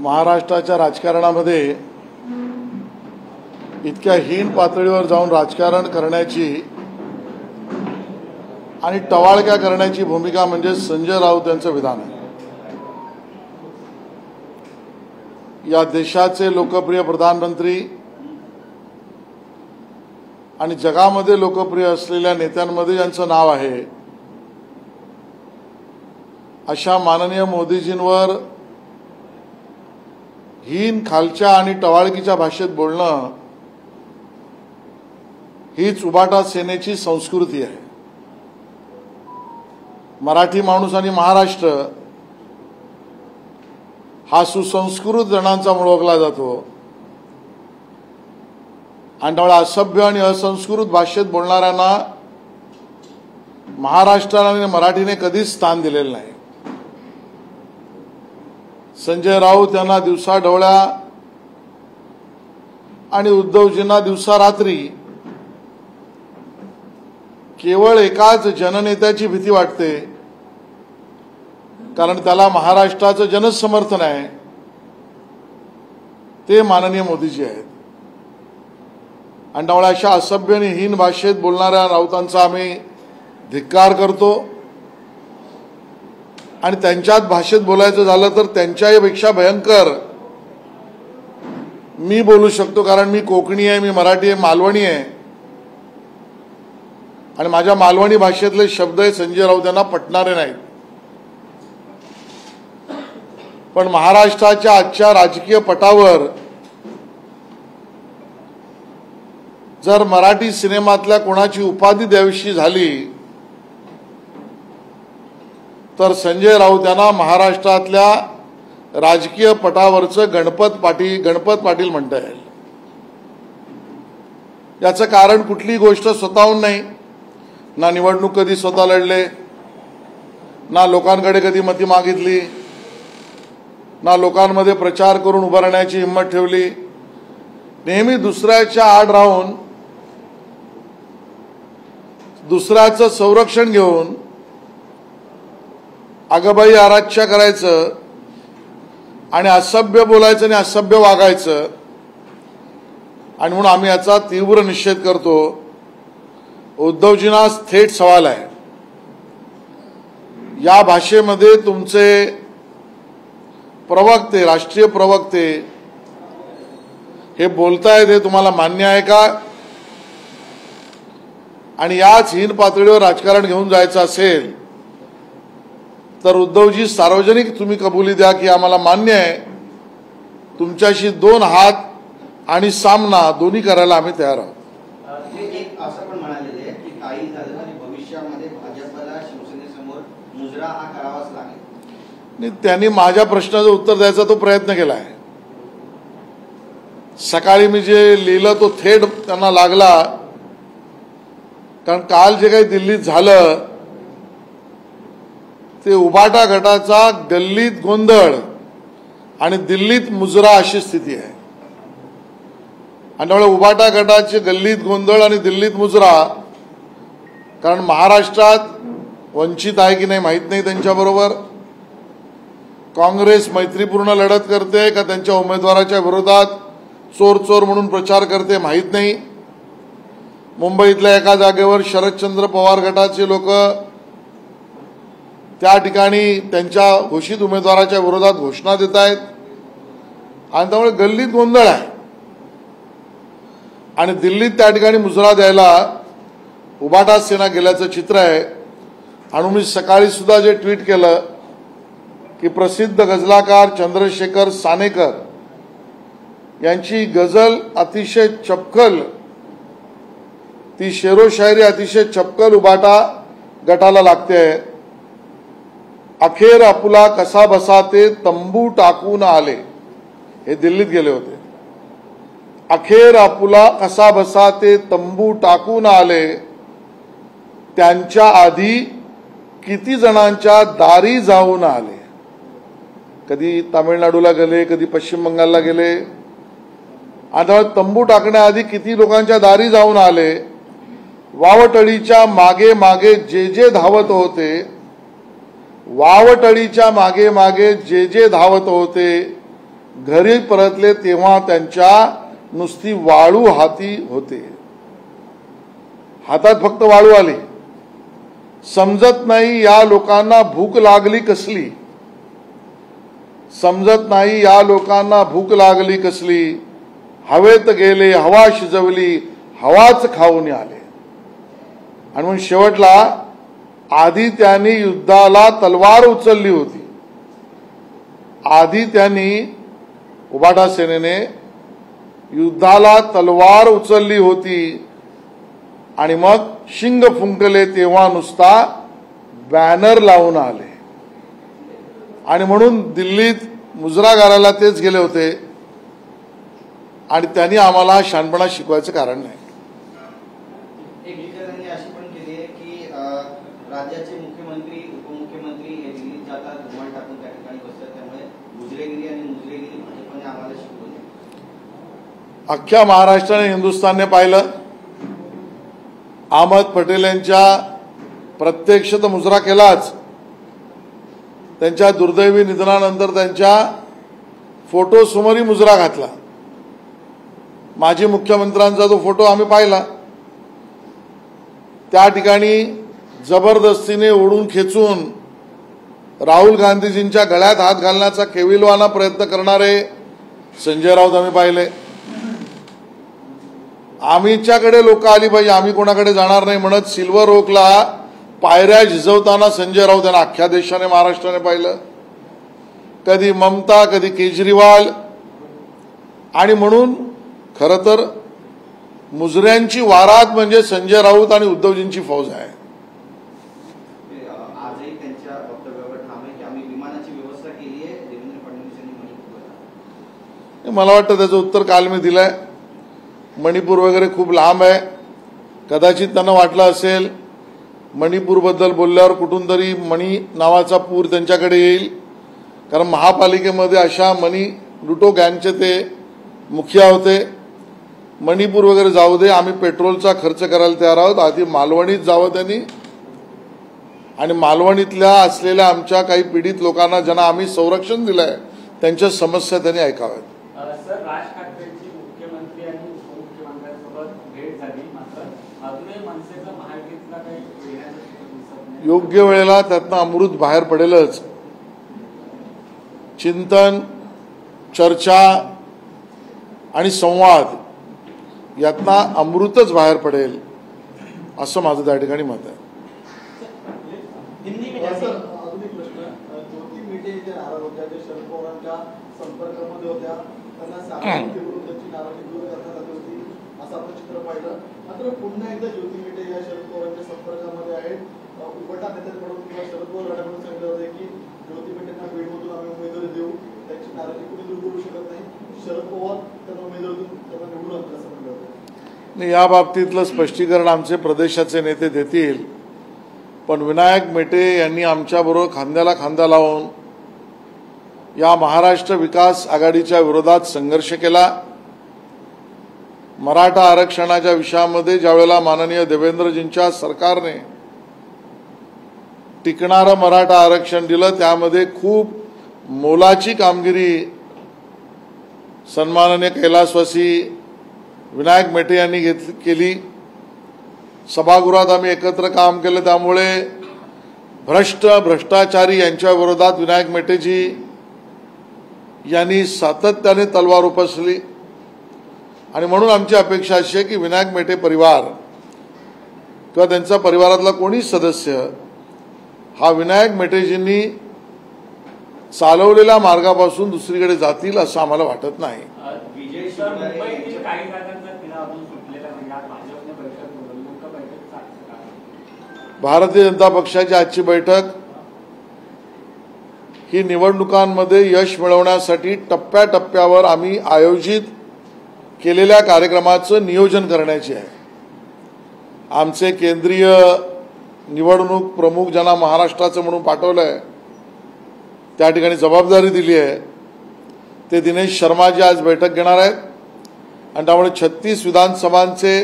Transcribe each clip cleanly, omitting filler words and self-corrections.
महाराष्ट्राच्या राजकारणामध्ये इतक्या हीन पातळीवर जाऊन राजकारण करण्याची आणि टवाळक्या करण्याची भूमिका म्हणजे संजय राऊत यांचं विधान आहे। या देशाचे लोकप्रिय प्रधानमंत्री आणि जगामध्ये लोकप्रिय असलेल्या नेत्यांमध्ये यांचं नाव आहे, अशा माननीय मोदीजींवर हीन, खालच्या आणि टवाळकीच्या भाषेत बोलणं हीच उबाटा सेनेची संस्कृती आहे। मराठी माणूस आणि महाराष्ट्र हा सुसंस्कृत जणांचा ओळखला जातो आणि त्यामुळे असभ्य आणि असंस्कृत भाषेत बोलणाऱ्यांना महाराष्ट्राने आणि मराठीने कधीच स्थान दिलेलं नाही। संजय राऊत यांना दिवसा ढवळ्या आणि उद्धवजींना दिवसा रात्री केवळ एकाच जननेत्याची भीती वाटते, कारण त्याला महाराष्ट्राचं जनसमर्थन आहे, ते माननीय मोदीजी आहेत। आणि त्यामुळे अशा असभ्य आणि हीन भाषेत बोलणाऱ्या राऊतांचा आम्ही धिक्कार करतो आणि त्यांच्याच भाषेत बोलायचं झालं तर त्यांच्यापेक्षा भयंकर मी बोलू शकतो, कारण मी कोकणी आहे, मी मराठी आहे, मालवणी आहे आणि माझ्या मालवणी भाषेतले शब्द हे संजय राऊत यांना पटणारे नाहीत। पण महाराष्ट्राच्या आजच्या राजकीय पटावर जर मराठी सिनेमातल्या कोणाची उपाधी द्यावीशी झाली तर संजय राऊत यांना महाराष्ट्रातल्या राजकीय पटावरचं गणपत पाटील म्हणता येईल। याचं कारण कुठली गोष्ट स्वतःहून नाही, ना निवडणूक कधी स्वतः लढले, ना लोकांकडे कधी मती मागितली, ना लोकांमध्ये प्रचार करून उभं राहण्याची हिंमत ठेवली। नेहमी दुसऱ्याच्या आड राहून दुसऱ्याचं संरक्षण घेऊन अगबाई आराध्या करायचं आणि असभ्य बोलायचं आणि असभ्य वागायचं, आणि म्हणून आम्ही याचा तीव्र निषेध करतो। उद्धवजींना थेट सवाल आहे, या भाषेमध्ये तुमचे प्रवक्ते, राष्ट्रीय प्रवक्ते हे बोलतायत, हे तुम्हाला मान्य आहे का? आणि याच हीन पातळीवर राजकारण घेऊन जायचं असेल तर उद्धवजी सार्वजनिक तुम्ही कबुली द्या की आम्हाला मान्य आहे, तुमच्याशी दोन हात आणि सामना दोन्ही करायला आम्ही तयार आहोत। एक असं पण म्हणालेले की काही झालं तरी भविष्यामध्ये भाजपला शिवसेनेसमोर मुजरा हा करावाच लागेल। त्यांनी माझ्या प्रश्नाचं उत्तर द्यायचा तो प्रयत्न केला आहे। सकाळी मी जे लिहिलं तो थेट त्यांना लागला, कारण काल जे काही दिल्लीत झालं ते उबाटा गटाचा गल्लीत गोंधळ आणि दिल्लीत मुजरा अशी स्थिती आहे। आणि त्यामुळे उबाटा गटाचे गल्लीत गोंधळ आणि दिल्लीत मुजरा, कारण महाराष्ट्रात वंचित आहे की नाही माहीत नाही, त्यांच्याबरोबर काँग्रेस मैत्रीपूर्ण लढत करते का त्यांच्या उमेदवाराच्या विरोधात चोर चोर म्हणून प्रचार करते माहीत नाही। मुंबईतल्या एका जागेवर शरदचंद्र पवार गटाचे लोक त्या ठिकाणी त्यांच्या घोषित उमेदवाराच्या विरोधात घोषणा देत आहेत आणि त्यामुळे गल्लीत गोंधळ आहे आणि दिल्लीत त्या ठिकाणी मुजरा द्यायला उबाटा सेना गेल्याचं चित्र आहे। आणि मी सकाळी सुद्धा जे ट्विट केलं की प्रसिद्ध गझलाकार चंद्रशेखर सानेकर यांची गझल अतिशय चपखल, ती शेरो शायरी अतिशय चपखल उबाटा गटाला लागते। अखेर आपुला कसा बसा ते तंबू टाकून आले, हे दिल्लीत गेले होते। अखेर आपुला कसा बसा ते तंबू टाकून आले, त्यांच्या आधी किती जणांच्या दारी जाऊन आले। कधी तामिळनाडूला गेले, कधी पश्चिम बंगालला गेले, आता तंबू टाकण्याआधी किती लोकांच्या दारी जाऊन आले। वावटळीच्या मागे मागे जे जे धावत होते, वावटळीच्या मागे मागे जे जे धावत होते, घरी परतले तेव्हा त्यांच्या नुसती वाळू हाती होते, हातात फक्त वाळू आली. समजत नाही या लोकांना भूक लागली कसली, समजत नाही या लोकांना भूक लागली कसली. हवेत गेले हवा शिजवली, हवाच खाऊन आले. आणि म्हणून शेवटला आधी त्यांनी युद्धाला तलवार उचलली होती, आधी त्यांनी उबाटा सेनेने युद्धाला तलवार उचलली होती आणि मग शिंग फुंकले तेव्हा नुसता बॅनर लावून आले. आणि म्हणून दिल्लीत मुजरागाराला तेच गेले होते आणि त्यांनी आम्हाला शहाणपणा शिकवायचं कारण नाही. एक विचारांनी अशी पण केली आहे की राज्याचे मुख्यमंत्री उपमुख्यमंत्री हे दिल्लीत जातात, रुमाल टाकून त्या ठिकाणी बसतात, त्यामुळे मुजरेगिरी आणि मुजरेगिरी भाजपने आम्हाला शिकवली. अख्ख्या महाराष्ट्राने हिंदुस्थानने पाहिलं. अहमद पटेल यांच्या प्रत्यक्ष तर मुजरा केलाच, त्यांच्या दुर्दैवी निधनानंतर त्यांच्या फोटो समोरही मुजरा घातला. माजी मुख्यमंत्र्यांचा तो फोटो आम्ही पाहिला. त्या ठिकाणी जबरदस्तीने ओढून खेचून राहुल गांधीजींच्या गळ्यात हात घालण्याचा केविलवाना प्रयत्न करणारे संजय राऊत आम्ही पाहिले. आम्हीच्याकडे लोक आली पाहिजे, आम्ही कोणाकडे जाणार नाही म्हणत सिल्वर ओकला पायऱ्या झिजवताना संजय राऊत यांना अख्ख्या देशाने महाराष्ट्राने पाहिलं. कधी ममता, कधी केजरीवाल. आणि म्हणून खरं तर मुजऱ्यांची वारात म्हणजे संजय राऊत आणि उद्धवजींची फौज आहे. आजही त्यांच्या वक्तव्यावर ठाम आहे की आम्ही विमानाची व्यवस्था केली आहे देवेंद्र फडणवीस यांनी मणिपूरला. मला वाटतं त्याचं उत्तर काल मी दिलंय. मणिपूर वगैरे खूप लांब आहे. कदाचित त्यांना वाटलं असेल मणिपूरबद्दल बोलल्यावर कुठून तरी मणी नावाचा पूर त्यांच्याकडे येईल, कारण महापालिकेमध्ये अशा मनी लुटो गँगचे ते मुखिया होते. मणिपूर वगैरे जाऊ दे, आम्ही पेट्रोलचा खर्च करायला तयार आहोत. आधी मालवणीत जावं त्यांनी आणि मालवणीतल्या असलेल्या आमच्या काही पीडित लोकांना ज्यांना आम्ही संरक्षण दिलंय त्यांच्या समस्या त्यांनी ऐकाव्यात. सर, राज ठाकरेंची मुख्यमंत्री आणि उपमुख्यमंत्र्यांसोबत भेट झाली, मात्र अजूनही मनसेचा महायुतीतला काही निर्णय दिसत नाही. योग्य वेळेला त्यातनं अमृत बाहेर पडेलच. चिंतन, चर्चा आणि संवाद यातनं अमृतच बाहेर पडेल असं माझं त्या ठिकाणी मत आहे. आधुनिक प्रश्न, ज्योती मेटे जे नाराज होत्या, जे शरद पवारांच्या संपर्कामध्ये होत्या, त्यांना सामाजिक करून त्यांची नाराजी दूर करण्यात आली होती असं आपण चित्र पाहिलं. मात्र पुन्हा एकदा ज्योती मेटे या शरद पवारांच्या संपर्कामध्ये आहेत. उभटा नेत्यांकडून किंवा शरद पवार गटाकडून सांगितलं होतं की ज्योती मेटेंना बीडमधून आम्ही उमेदवारी देऊ, त्यांची नाराजी कुणी दूर करू शकत नाही. शरद पवार त्यांना उमेदवारी त्यांना निवडून आणलं असं म्हणलं होतं. या बाबतीतलं स्पष्टीकरण आमचे प्रदेशाचे नेते देतील, पण विनायक मेटे यांनी आमच्याबरोबर खांद्याला खांदा लावून या महाराष्ट्र विकास आघाडीच्या विरोधात संघर्ष केला. मराठा आरक्षणाच्या विषयामध्ये ज्यावेळेला माननीय देवेंद्रजींच्या सरकारने टिकणारं मराठा आरक्षण दिलं, त्यामध्ये खूप मोलाची कामगिरी सन्माननीय कैलासवासी विनायक मेटे यांनी केली. सभागृहात आम्ही एकत्र काम केलं, त्यामुळे भ्रष्टाचारी यांच्या विरोधात विनायक मेटेजी यांनी सातत्याने तलवार उपसली. आणि म्हणून आमची अपेक्षा अशी आहे की विनायक मेटे परिवार किंवा त्यांचा परिवारातला कोणी सदस्य हा विनायक मेटेजींनी चालवलेल्या मार्गापासून दुसरीकडे जातील असं आम्हाला वाटत नाही. विजय सर, मुंबईतील काही जागांचा तिढा अजून सुटलेला नाही. आज भाजपने बैठक बोलवली, नेमकं बैठक चालते. भारतीय जनता पक्षाची आजची बैठक ही निवडणुकांमध्ये यश मिळवण्यासाठी टप्प्याटप्प्यावर आम्ही आयोजित केलेल्या कार्यक्रमाचं नियोजन करण्याची आहे. आमचे केंद्रीय निवडणूक प्रमुख ज्यांना महाराष्ट्राचं म्हणून पाठवलंय, त्या ठिकाणी जबाबदारी दिली आहे, ते दिनेश शर्माजी आज बैठक घेणार आहेत. आणि त्यामुळे 36 विधानसभांचे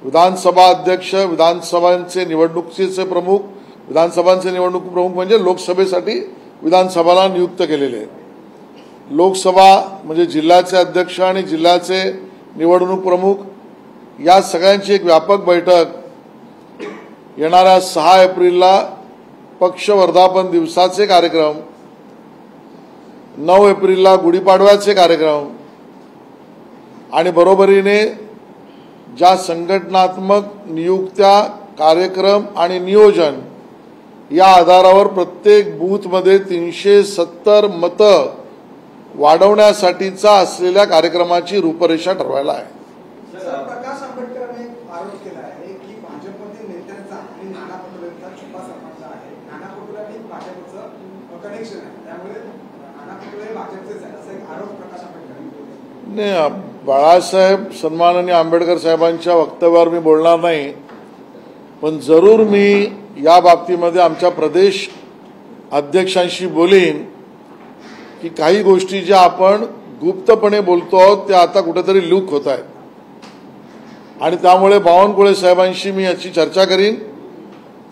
विधानसभा अध्यक्ष, विधानसभांचे निवडणुकीचे प्रमुख, विधानसभांचे निवडणूक प्रमुख म्हणजे लोकसभेसाठी विधानसभाला नियुक्त केलेले आहेत. लोकसभा म्हणजे जिल्ह्याचे अध्यक्ष आणि जिल्ह्याचे निवडणूक प्रमुख या सगळ्यांची एक व्यापक बैठक येणाऱ्या 6 एप्रिलला पक्ष वर्धापन दिवसाचे कार्यक्रम, 9 एप्रिलला गुढीपाडव्याचे कार्यक्रम आणि बरोबरीने ज्या संघटनात्मक नियुक्त्या, कार्यक्रम आणि नियोजन या आधारावर प्रत्येक बूथमध्ये 370 मतं वाढवण्यासाठीचा असलेल्या कार्यक्रमाची रूपरेषा ठरवायला आहे. सर, प्रकाश आंबेडकरांनी एक आरोप केला आहे की भाजपमधील नेत्यांचा आणि नाना पटोलेंचा छुपा संबंध आहे. नाना पटोले आणि भाजपचं कनेक्शन आहे, त्यामुळे नाना पटोले भाजपचेच आहे, असा एक आरोप प्रकाश आंबेडकरांनी केला. नाही, बाळासाहेब सन्माननीय आंबेडकर साहेबांच्या वक्तव्यावर मी बोलणार नाही, पण जरूर मी या बाबतीमध्ये आमच्या प्रदेश अध्यक्षांशी बोलीन की काही गोष्टी ज्या आपण गुप्तपणे बोलतो आहोत त्या आता कुठेतरी लूक होत आहेत आणि त्यामुळे बावनकुळे साहेबांशी मी याची चर्चा करीन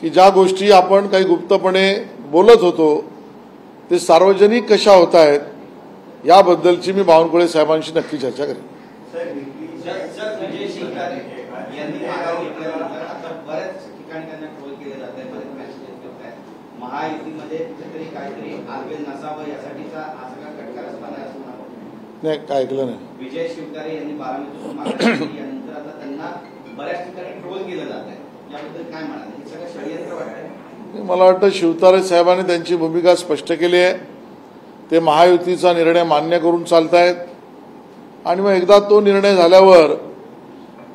की ज्या गोष्टी आपण काही गुप्तपणे बोलत होतो ते सार्वजनिक कशा होत आहेत याबद्दलची मी बावनकुळे साहेबांशी नक्की चर्चा करेन. विजय शिवतारे यांनी माघार घेतल्यानंतर आता बऱ्याच ठिकाणी त्यांना ट्रोल केले जात आहे, बरेच मेसेजेस येत आहेत. महायुतीमध्ये कुठेतरी काहीतरी आगेल नसावं यासाठीचा हा सगळा कटकार असताना असं नाही, काय ऐकलं नाही. विजय शिवतारे यांनी बारामतीतून माघार घेतली यानंतर आता त्यांना बऱ्याच ठिकाणी ट्रोल केलं जात आहे, याबद्दल काय म्हणाल? हे सगळं षडयंत्र वाटतंय. मला वाटतं शिवतारे साहेबांनी त्यांची भूमिका स्पष्ट केली आहे. ते महायुतीचा निर्णय मान्य करून चालतायत आणि मग एकदा तो निर्णय झाल्यावर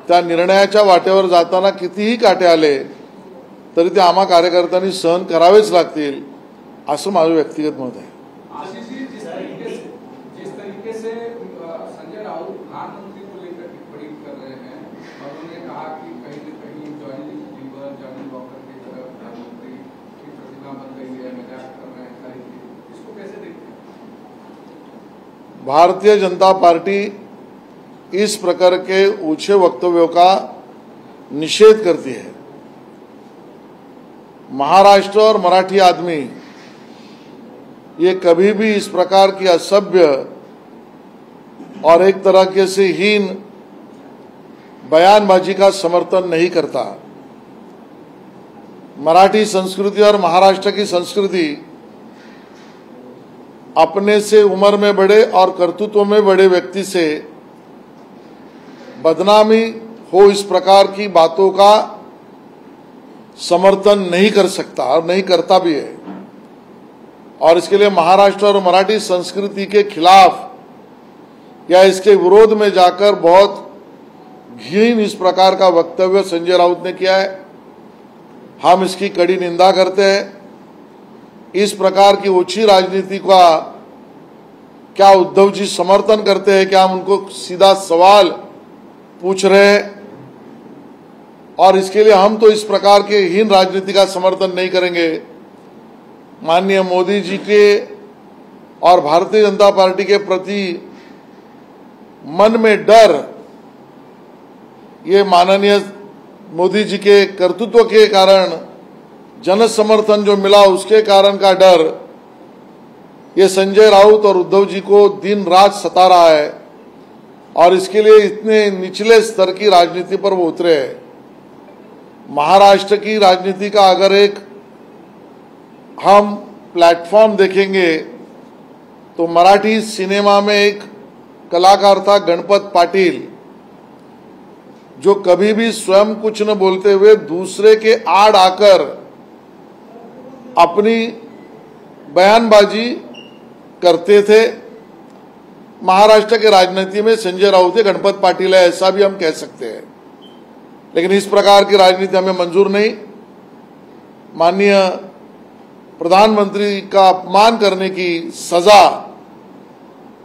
त्या निर्णयाच्या वाटेवर जाताना कितीही काटे आले तरी ते आम्हा कार्यकर्त्यांनी सहन करावेच लागतील असं माझं व्यक्तिगत मत आहे. आशीष जी, जिस तरीके से संजय राउत प्रधानमंत्री को लेकर टिप्पणी कर रहे हैं और उन्होंने कहा कि कहीं न कहीं जॉनी वॉकर की तरह प्रधानमंत्री की प्रतिमा बन गई है, मजाक कर रहे हैं, सारी चीज, इसको कैसे देखते हैं? भारतीय जनता पार्टी इस प्रकार के ऊंचे वक्तव्यों का निषेध करती है. महाराष्ट्र और मराठी आदमी ये कभी भी इस प्रकार की असभ्य और एक तरह से हीन बयानबाजी का समर्थन नहीं करता. मराठी संस्कृति और महाराष्ट्र की संस्कृति अपने से उम्र में बड़े और कर्तृत्व में बड़े व्यक्ति से बदनामी हो इस प्रकार की बातों का समर्थन नहीं कर सकता और नहीं करता भी है. और इसके लिए महाराष्ट्र और मराठी संस्कृति के खिलाफ या इसके विरोध में जाकर बहुत घृण इस प्रकार का वक्तव्य संजय राउत ने किया है. हम इसकी कड़ी निंदा करते हैं. इस प्रकार की ओछी राजनीति का क्या उद्धव जी समर्थन करते हैं? क्या हम उनको सीधा सवाल पूछ रहे हैं? और इसके लिए हम तो इस प्रकार के हीन राजनीति का समर्थन नहीं करेंगे. माननीय मोदी जी के और भारतीय जनता पार्टी के प्रति मन में डर, ये माननीय मोदी जी के कर्तृत्व के कारण जन समर्थन जो मिला उसके कारण का डर, ये संजय राउत और उद्धव जी को दिन रात सता रहा है और इसके लिए इतने निचले स्तर की राजनीति पर वो उतरे हैं. महाराष्ट्र की राजनीति का अगर एक हम प्लेटफॉर्म देखेंगे तो मराठी सिनेमा में एक कलाकार था गणपत पाटिल, जो कभी भी स्वयं कुछ न बोलते हुए दूसरे के आड़ आकर अपनी बयानबाजी करते थे. महाराष्ट्र के राजनीति में संजय राउत गणपत पाटिल है, ऐसा भी हम कह सकते हैं. लेकिन इस प्रकार की राजनीति हमें मंजूर नहीं. माननीय प्रधानमंत्री का अपमान करने की सजा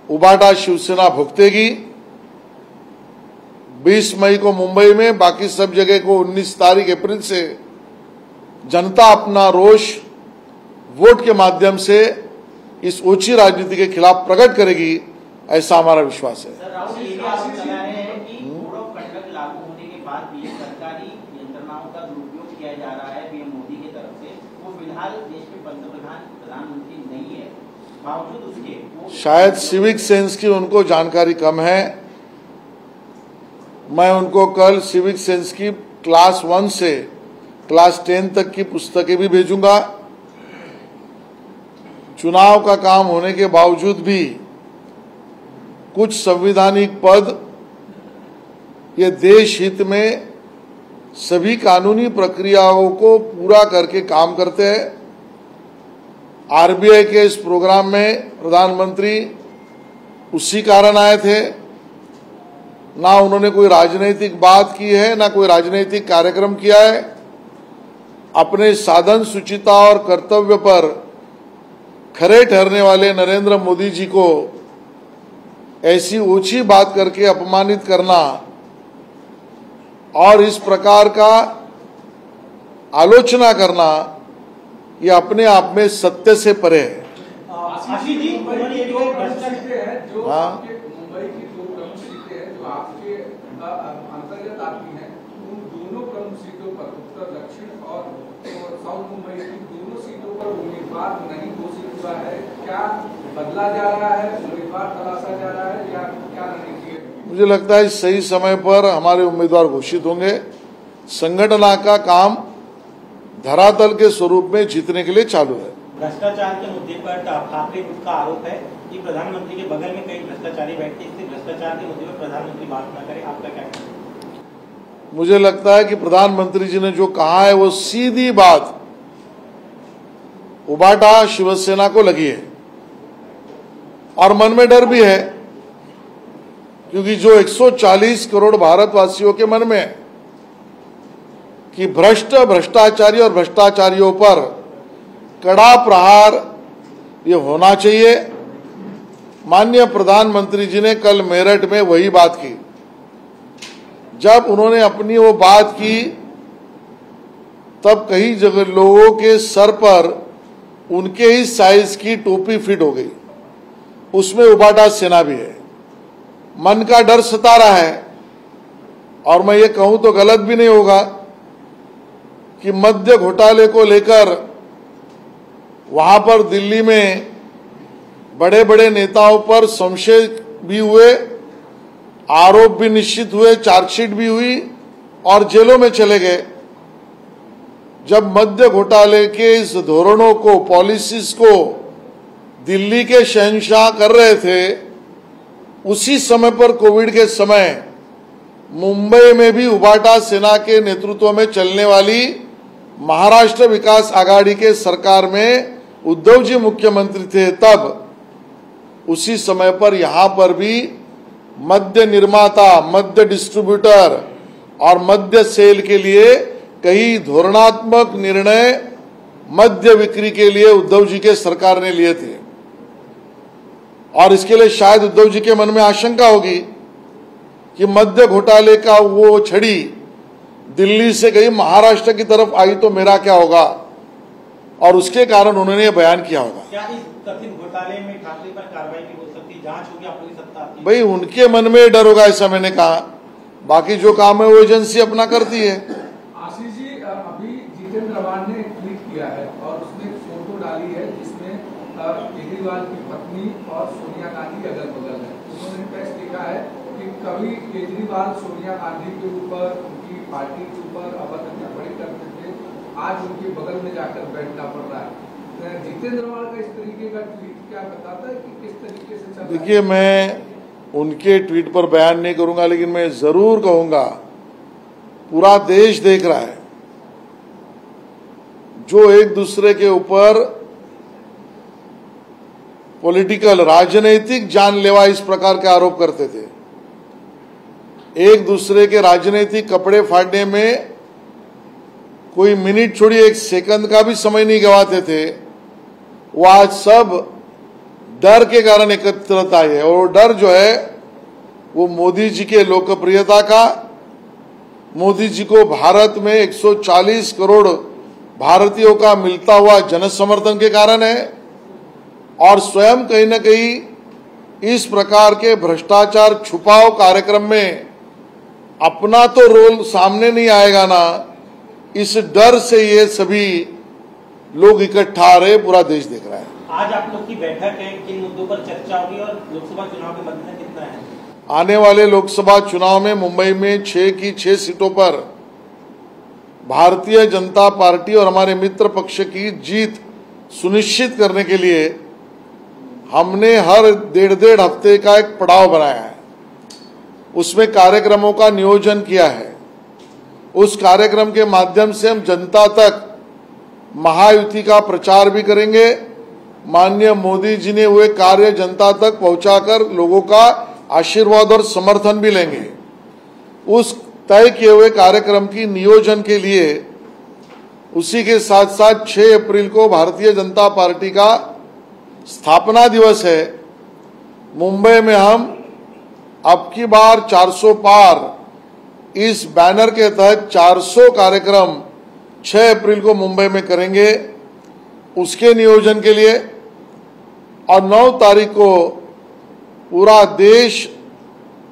उबाटा शिवसेना भुगतेगी. 20 मई को मुंबई में, बाकी सब जगह को 19 तारीख अप्रैल से जनता अपना रोष वोट के माध्यम से इस ऊंची राजनीति के खिलाफ प्रकट करेगी, ऐसा हमारा विश्वास है. सर, राहुल ये आरोप लगा रहे हैं कि कोड ऑफ कंडक्ट लागू होने के बाद भी सरकारी यंत्रणाओं का दुरुपयोग किया जा रहा है पीएम मोदी की तरफ से. वो फिलहाल देश के प्रधानमंत्री नहीं है, बावजूद उसके वो शायद सिविक सेंस की उनको जानकारी कम है। मैं उनको कल सिविक सेंस की क्लास 1 से क्लास 10 तक की पुस्तकें भी भेजूंगा। चुनाव का काम होने के बावजूद भी कुछ संवैधानिक पद ये देश हित में सभी कानूनी प्रक्रियाओं को पूरा करके काम करते हैं। आरबीआई के इस प्रोग्राम में प्रधानमंत्री उसी कारण आए थे। ना उन्होंने कोई राजनीतिक बात की है, ना कोई राजनीतिक कार्यक्रम किया है। अपने साधन सुचिता और कर्तव्य पर खरे ठहरने वाले नरेंद्र मोदी जी को ऐसी ऊंची बात करके अपमानित करना और इस प्रकार का आलोचना करना ये अपने आप में सत्य से परे है। आशीष जी, मुंबई की 2 प्रमुख सीटें हैं जो हाँ। आपके मुंबई की 2 प्रमुख सीटें हैं जो आपके अंतर्गत आती हैं। उन दोनों प्रमुख सीटों पर उत्तर दक्षिण और साउथ मुंबई की दोनों सीटों पर उम्मीदवार नहीं घोषित हुआ है। क्या बदला जा रहा है, उम्मीदवार तलाशा जा रहा है या क्या रणनीति है? मुझे लगता है सही समय पर हमारे उम्मीदवार घोषित होंगे। संगठन का काम धरातल के स्वरूप में जीतने के लिए चालू है। भ्रष्टाचार के मुद्दे पर ठाकरे ग्रुप का आरोप है कि प्रधानमंत्री के बगल में कई भ्रष्टाचारी बैठते, इससे भ्रष्टाचार के मुद्दे पर प्रधानमंत्री बात न करे, आपका क्या कहना है? मुझे लगता है कि प्रधानमंत्री जी ने जो कहा है वो सीधी बात उबाटा शिवसेना को लगी है और मन में डर भी है, क्योंकि जो 140 करोड़ भारतवासियों के मन में है कि भ्रष्टाचारी और भ्रष्टाचारियों पर कड़ा प्रहार ये होना चाहिए। माननीय प्रधानमंत्री जी ने कल मेरठ में वही बात की। जब उन्होंने अपनी वो बात की तब कई जगह लोगों के सर पर उनके ही साइज की टोपी फिट हो गई, उसमें उबाटा सेना भी है। मन का डर सता रहा है और मैं ये कहूं तो गलत भी नहीं होगा कि मद्य घोटाले को लेकर वहां पर दिल्ली में बड़े बड़े नेताओं पर संशय भी हुए, आरोप भी निश्चित हुए, चार्जशीट भी हुई और जेलों में चले गए। जब मद्य घोटाले के इस धोरणों को, पॉलिसीज को दिल्ली के शहंशाह कर रहे थे, उसी समय पर कोविड के समय मुंबई में भी उबाटा सेना के नेतृत्व में चलने वाली महाराष्ट्र विकास आघाड़ी के सरकार में उद्धव जी मुख्यमंत्री थे। तब उसी समय पर यहां पर भी मद्य निर्माता, मद्य डिस्ट्रीब्यूटर और मद्य सेल के लिए कई धोरणात्मक निर्णय मद्य बिक्री के लिए उद्धव जी के सरकार ने लिए थे। और इसके लिए शायद उद्धव जी के मन में आशंका होगी कि मद्य घोटाले का वो छड़ी दिल्ली से गई महाराष्ट्र की तरफ आई तो मेरा क्या होगा, और उसके कारण उन्होंने ये बयान किया होगा। क्या इस कथित घोटाले में ठाकरे पर कार्रवाई भी हो सकती है, जांच होगी, आपकी सत्ता आती है? भाई उनके मन में डर होगा, ऐसा मैंने कहा। बाकी जो काम है वो एजेंसी अपना करती है। आशीष जी, अभी जितेंद्र आवाड ने एक ट्वीट किया है और उसमें एक फोटो डाली है जिसमें केजरीवाल की पत्नी और सोनिया गांधी अगल बगल है। उन्होंने टेक्स्ट लिखा है कि कभी केजरीवाल सोनिया गांधी के ऊपर, उनकी पार्टी के ऊपर अभद्र टिप्पणी करते थे, आज उनके बगल में जाकर बैठना पड़ रहा है। जितेंद्र आवाड का इस तरीके का ट्वीट क्या बताता है कि किस तरीके से चल रहा है? देखिए, मैं उनके ट्वीट पर बयान नहीं करूंगा, लेकिन मैं जरूर कहूंगा पूरा देश देख रहा है, जो एक दूसरे के ऊपर पॉलिटिकल, राजनीतिक जानलेवा इस प्रकार के आरोप करते थे, एक दूसरे के राजनीतिक कपड़े फाड़ने में कोई मिनट छोड़िए एक सेकंड का भी समय नहीं गवाते थे, वो आज सब डर के कारण एकत्रित आए है। और डर जो है वो मोदी जी के लोकप्रियता का, मोदी जी को भारत में 140 करोड़ भारतीयों का मिलता हुआ जन समर्थन के कारण है, और स्वयं कहीं न कहीं इस प्रकार के भ्रष्टाचार छुपाओ कार्यक्रम में अपना तो रोल सामने नहीं आएगा ना, इस डर से ये सभी लोग इकट्ठा आ रहे, पूरा देश देख रहा है। आज आप लोग की बैठक है, किन मुद्दों पर चर्चा होगी और लोकसभा चुनाव के मद्देनजर कितना है? आने वाले लोकसभा चुनाव में मुंबई में 6 की 6 सीटों पर भारतीय जनता पार्टी और हमारे मित्र पक्ष की जीत सुनिश्चित करने के लिए हमने हर डेढ़ हफ्ते का एक पड़ाव बनाया है। उसमें कार्यक्रमों का नियोजन किया है। उस कार्यक्रम के माध्यम से हम जनता तक महायुति का प्रचार भी करेंगे। माननीय मोदी जी ने हुए कार्य जनता तक पहुंचाकर लोगों का आशीर्वाद और समर्थन भी लेंगे। उस तय किए हुए कार्यक्रम की नियोजन के लिए उसी के साथ साथ 6 अप्रैल को भारतीय जनता पार्टी का स्थापना दिवस है। मुंबई में हम अब की बार 400 पार इस बैनर के तहत 400 कार्यक्रम 6 अप्रैल को मुंबई में करेंगे। उसके नियोजन के लिए और 9 तारीख को पूरा देश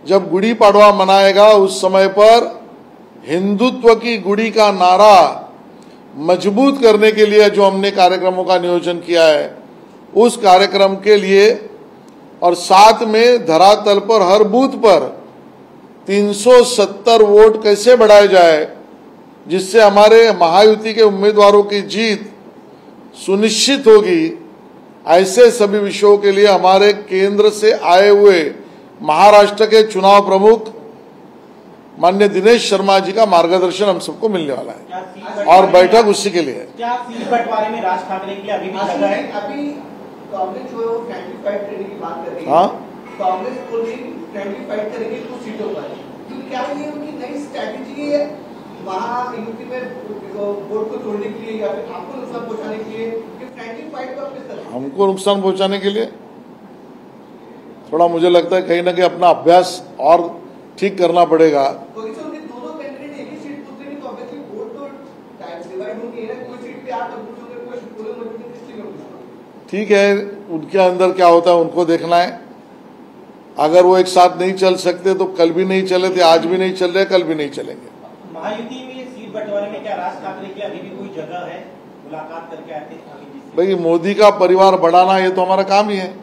जब गुड़ी पाड़वा मनाएगा उस समय पर हिंदुत्व की गुड़ी का नारा मजबूत करने के लिए जो हमने कार्यक्रमों का नियोजन किया है, उस कार्यक्रम के लिए और साथ में धरातल पर हर बूथ पर 370 वोट कैसे बढ़ाए जाए जिससे हमारे महायुति के उम्मीदवारों की जीत सुनिश्चित होगी, ऐसे सभी विषयों के लिए हमारे केंद्र से आए हुए महाराष्ट्र के चुनाव प्रमुख माननीय दिनेश शर्मा जी का मार्गदर्शन हम सबको मिलने वाला है और बैठक उसी के लिए है। क्या सीट बंटवारे में राज ठाकरे के लिए अभी भी जगह है? अभी कांग्रेस जो है वो 95 करने की बात कर रही है। हाँ, कांग्रेस को भी 95 करेगी कुछ सीटों पर, तो क्या ये उनकी नई स्ट्रैटेजी है वहाँ यूपी में वोट को तोड़ने के लिए या फिर आपको नुकसान पहुँचाने के लिए कि 95 को अपने तरफ? हमको नुकसान पहुंचाने के लिए थोड़ा मुझे लगता है कहीं ना कहीं अपना अभ्यास और ठीक करना पड़ेगा। क्योंकि सर उनके दोनों कैंडिडेट एक ही सीट पूछ रहे हैं तो ऑब्वियसली वोट तो डिवाइड होंगे ना, कोई सीट पे 8 पूछ होंगे, कोई पूरे मजबूत इसलिए मैं पूछ रहा हूं। ठीक है, उनके अंदर क्या होता है उनको देखना है। अगर वो एक साथ नहीं चल सकते तो कल भी नहीं चले थे, आज भी नहीं चल रहे, कल भी नहीं चलेंगे। महायुति में सीट बंटवारे में क्या राज ठाकरे की अभी भी कोई जगह है? मुलाकात करके आते हैं भाई, मोदी का परिवार बढ़ाना ये तो हमारा काम ही है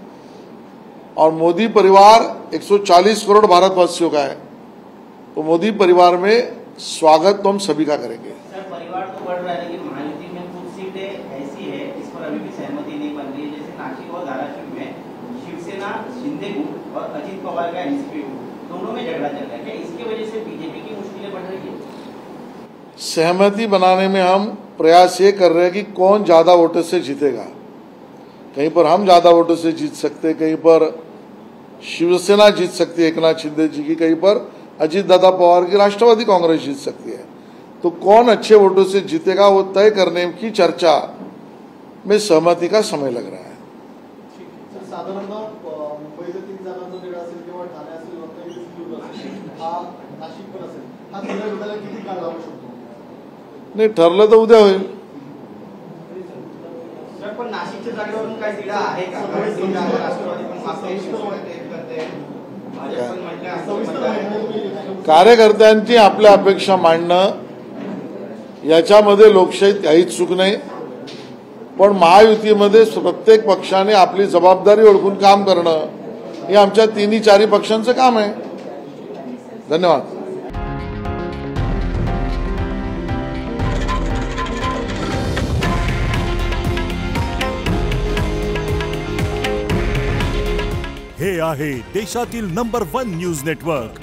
और मोदी परिवार 140 करोड़ भारतवासियों का है, तो मोदी परिवार में स्वागत तो हम सभी का करेंगे। सर, परिवार तो बढ़ रहा है लेकिन महायुति में कुछ सीटें ऐसी है जिस पर अभी भी सहमति नहीं बन रही है, जैसे नाशिक और धाराशिव में शिवसेना शिंदे गुट और अजित पवार का एनसीपी गुट दोनों में झगड़ा चल रहा है। क्या इसकी वजह से बीजेपी की मुश्किलें बढ़ रही है? सहमति बनाने में हम प्रयास ये कर रहे हैं कि कौन ज्यादा वोटों से जीतेगा। कहीं पर हम ज्यादा वोटों से जीत सकते, कहीं पर शिवसेना जीत सकती है एकनाथ शिंदे जी की, कहीं पर अजित दादा पवार की राष्ट्रवादी कांग्रेस जीत सकती है। तो कौन अच्छे वोटों से जीतेगा वो तय करने की चर्चा में सहमति का समय लग रहा है। साधारणतः मुंबईचे 3 जागांचा लढा असेल किंवा ठाणे असेल, रत्नागिरी असेल, हा नाशिक पण असेल, हा तिन्ही विधायला किती काळ लागू शकतो? नाही, ठरलं तर उद्या होईल। सर, पण नाशिकच्या जागेवरून काही तिढा आहे का? राष्ट्रवादी पण मागच्या करते, भाजप पण म्हटलं कार्यकर्त्यांची आपल्या अपेक्षा मांडणं याच्यामध्ये लोकशाहीत काहीच चूक नाही, पण महायुतीमध्ये प्रत्येक पक्षाने आपली जबाबदारी ओळखून काम करणं हे आमच्या 3-4 पक्षांचं काम आहे। धन्यवाद। हे आहे देशातील नंबर 1 न्यूज नेटवर्क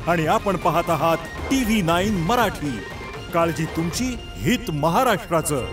आणि आपण पाहत आहात TV9 मराठी। काळजी तुमची, हित महाराष्ट्राचं।